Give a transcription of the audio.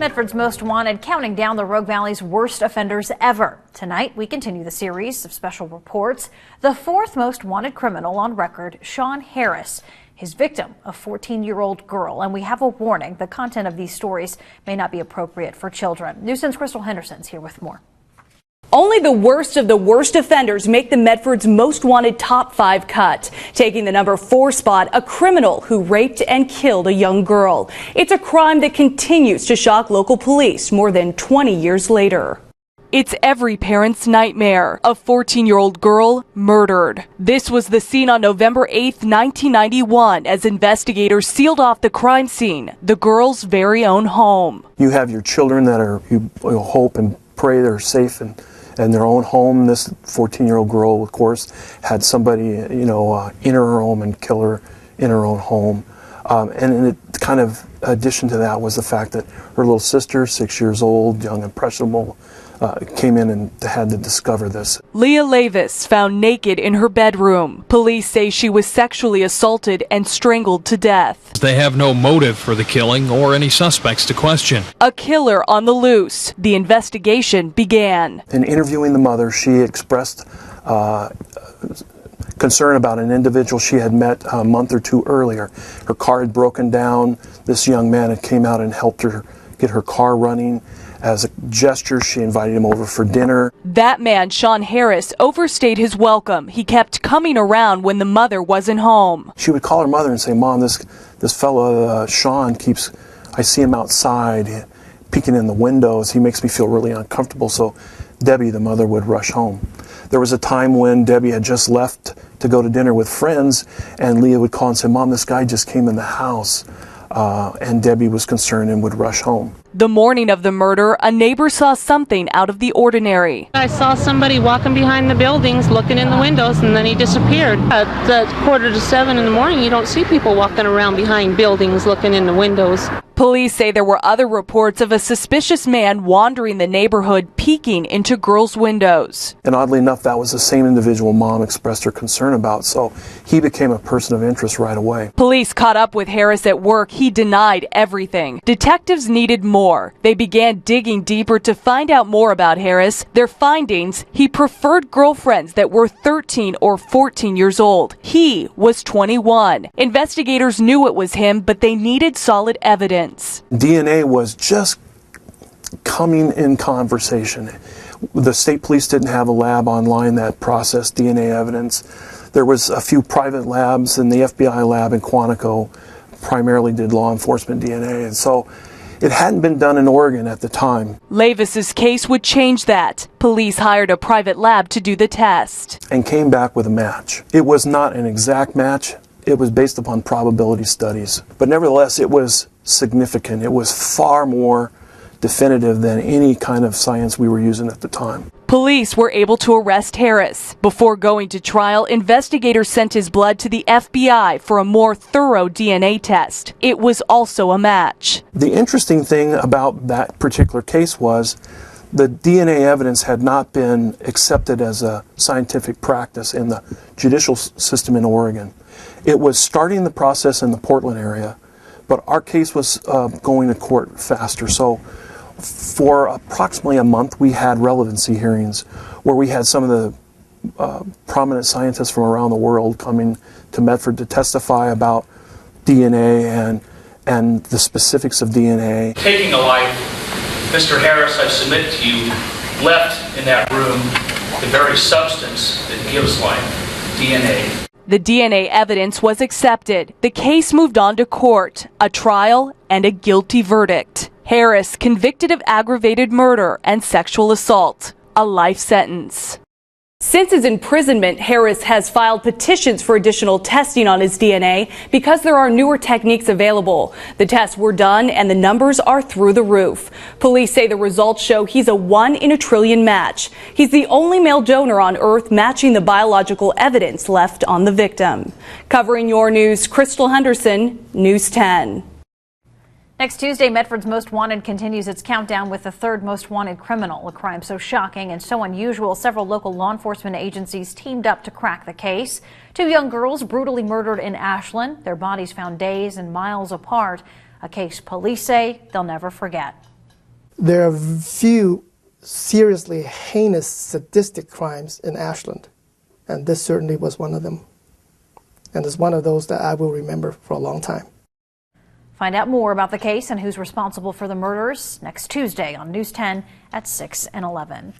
Medford's Most Wanted, counting down the Rogue Valley's worst offenders ever. Tonight, we continue the series of special reports. The fourth most wanted criminal on record, Shawn Harris. His victim, a 14-year-old girl. And we have a warning. The content of these stories may not be appropriate for children. News 10's Crystal Henderson's here with more. Only the worst of the worst offenders make the Medford's Most Wanted top 5 cut. Taking the number 4 spot, a criminal who raped and killed a young girl. It's a crime that continues to shock local police more than 20 years later. It's every parent's nightmare. A 14-year-old girl murdered. This was the scene on November 8th, 1991, as investigators sealed off the crime scene, the girl's very own home. You have your children that you hope and pray they're safe and their own home. This 14-year-old girl, of course, had somebody, enter her home and kill her in her own home. And it kind of addition to that was the fact that her little sister, 6 years old, young, impressionable, came in and had to discover this. Leah Lavis found naked in her bedroom. Police say she was sexually assaulted and strangled to death. They have no motive for the killing or any suspects to question. A killer on the loose. The investigation began. In interviewing the mother, she expressed concern about an individual she had met a month or two earlier. Her car had broken down. This young man had came out and helped her get her car running. As a gesture, she invited him over for dinner. That man, Shawn Harris, overstayed his welcome. He kept coming around when the mother wasn't home. She would call her mother and say, "Mom, this fellow, Shawn, I see him outside, peeking in the windows. He makes me feel really uncomfortable." So Debbie, the mother, would rush home. There was a time when Debbie had just left to go to dinner with friends, and Leah would call and say, "Mom, this guy just came in the house." And Debbie was concerned and would rush home. The morning of the murder, a neighbor saw something out of the ordinary. I saw somebody walking behind the buildings, looking in the windows, and then he disappeared. At 6:45 in the morning, you don't see people walking around behind buildings looking in the windows. Police say there were other reports of a suspicious man wandering the neighborhood, peeking into girls' windows. And oddly enough, that was the same individual Mom expressed her concern about, so he became a person of interest right away. Police caught up with Harris at work. He denied everything. Detectives needed more. They began digging deeper to find out more about Harris. Their findings: he preferred girlfriends that were 13 or 14 years old. He was 21. Investigators knew it was him, but they needed solid evidence. DNA was just coming in conversation. The state police didn't have a lab online that processed DNA evidence. There was a few private labs, and the FBI lab in Quantico primarily did law enforcement DNA, and so it hadn't been done in Oregon at the time. Lavis's case would change that. Police hired a private lab to do the test. And came back with a match. It was not an exact match. It was based upon probability studies. But nevertheless, it was significant. It was far more definitive than any kind of science we were using at the time. Police were able to arrest Harris. Before going to trial, investigators sent his blood to the FBI for a more thorough DNA test. It was also a match. The interesting thing about that particular case was the DNA evidence had not been accepted as a scientific practice in the judicial system in Oregon. It was starting the process in the Portland area, but our case was going to court faster. So for approximately a month, we had relevancy hearings where we had some of the prominent scientists from around the world coming to Medford to testify about DNA and the specifics of DNA. Taking a life, Mr. Harris, I submit to you, left in that room the very substance that gives life, DNA. The DNA evidence was accepted. The case moved on to court, a trial, and a guilty verdict. Harris convicted of aggravated murder and sexual assault, a life sentence. Since his imprisonment, Harris has filed petitions for additional testing on his DNA because there are newer techniques available. The tests were done and the numbers are through the roof. Police say the results show he's a 1 in a trillion match. He's the only male donor on Earth matching the biological evidence left on the victim. Covering your news, Crystal Henderson, News 10. Next Tuesday, Medford's Most Wanted continues its countdown with the third most wanted criminal. A crime so shocking and so unusual, several local law enforcement agencies teamed up to crack the case. 2 young girls brutally murdered in Ashland, their bodies found days and miles apart. A case police say they'll never forget. There are few seriously heinous, sadistic crimes in Ashland, and this certainly was one of them. And it's one of those that I will remember for a long time. Find out more about the case and who's responsible for the murders next Tuesday on News 10 at 6 and 11.